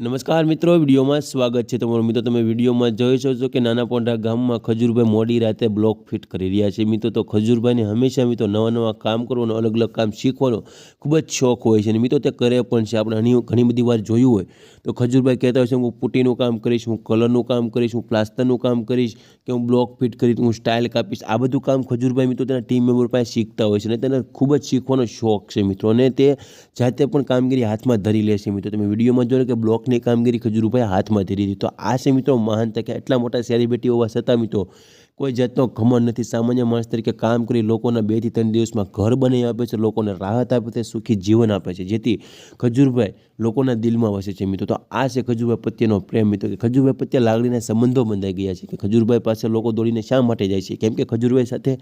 નમસ્કાર મિત્રો, વિડીયોમાં સ્વાગત છે તમારું। મિત્રો તમે વિડીયોમાં જોઈ શકો છો કે નાના પોંઢા ગામમાં ખજૂરભાઈ મોડી રાતે બ્લોક ફિટ કરી રહ્યા છે। મિત્રો તો ખજૂરભાઈને હંમેશા મિત્રો નવા કામ કરવાનો, અલગ અલગ કામ શીખવાનો ખૂબ જ શોખ હોય છે અને મિત્રો તે કરે પણ છે। આપણે ઘણી બધી વાર જોયું હોય તો ખજૂરભાઈ કહેતા હોય છે હું પુટ્ટીનું કામ કરીશ, હું કલરનું કામ કરીશ, હું પ્લાસ્ટરનું કામ કરીશ, કે હું બ્લોક ફિટ કરીશ, હું સ્ટાઇલ કાપીશ। આ બધું કામ ખજૂરભાઈ મિત્રો તેના ટીમ મેમ્બર પાસે શીખતા હોય છે અને તેને ખૂબ જ શીખવાનો શોખ છે મિત્રો, અને તે જાતે પણ કામગીરી હાથમાં ધરી લે છે। મિત્રો તમે વિડીયોમાં જોયો કે બ્લોક કામગીરી ખજૂરભાઈ હાથમાં ધરી હતી। તો આ છે મિત્રો મહાનતા કે એટલા મોટા સેલિબ્રિટી હોવા છતાં મિત્રો કોઈ જાતનો ઘમંડ નથી। સામાન્ય માણસ તરીકે કામ કરી લોકોના 2 થી 3 દિવસમાં ઘર બનાવી આપે છે, લોકોને રાહત આપે છે, સુખી જીવન આપે છે, જેથી ખજૂરભાઈ લોકોના દિલમાં વસે છે। મિત્રો તો આ છે ખજૂરભાઈ પ્રત્યેનો પ્રેમ। મિત્રો કે ખજૂરભાઈ પ્રત્યે લાગણીના સંબંધો બંધાઈ ગયા છે કે ખજૂરભાઈ પાસે લોકો દોડીને શા માટે જાય છે, કેમ કે ખજૂરભાઈ સાથે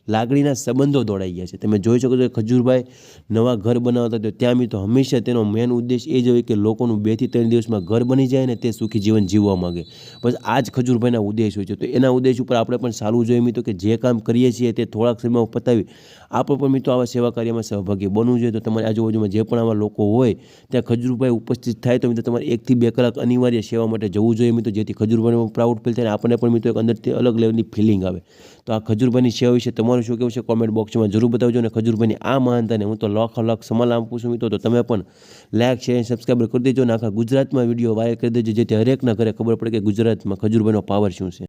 લાગણીના સંબંધો દોડાઈ ગયા છે। તમે જોઈ શકો છો કે ખજૂરભાઈ નવા ઘર બનાવતા તો ત્યાં મિત્રો હંમેશા તેનો મેન ઉદ્દેશ એ જ હોય કે લોકોનું 2 થી 3 દિવસમાં ઘર બની જાય ને તે સુખી જીવન જીવવા માગે। બસ આ જ ખજૂરભાઈના ઉદ્દેશ હોય છે। તો એના ઉદ્દેશ ઉપર આપણે પણ ચાલવું જોઈએ મિત્રો કે જે કામ કરીએ છીએ તે થોડાક સમયમાં પતાવી આપણે પણ મિત્રો આવા સેવા કાર્યમાં સહભાગી બનવું જોઈએ। તો તમારી આજુબાજુમાં જે પણ આવા લોકો હોય ત્યાં ખજૂરભાઈ ઉપસ્થિત થાય તો મિત્રો તમારે 1 થી 2 કલાક અનિવાર્ય સેવા માટે જવું જોઈએ મિત્રો, જેથી ખજૂરભાઈને પણ પ્રાઉડ ફીલ થાય અને આપણને પણ મિત્રો એક અંદરથી અલગ લેવલની ફિલિંગ આવે। તો આ ખજૂરભાઈની સેવા વિશે તમારું શું કહેવું છે કોમેન્ટ બોક્સમાં જરૂર બતાવજો, અને ખજૂરભાઈની આ મહાનતાને હું તો લાખ સમાલ આપું છું મિત્રો। તો તમે પણ લાઈક, શેર, સબસ્ક્રાઈબ કરી દેજો અને આખા ગુજરાતમાં વિડીયો વાયરલ કરી દેજો, જેથી હરેકના ઘરે ખબર પડે કે ગુજરાતમાં ખજૂરભાઈનો પાવર શું છે।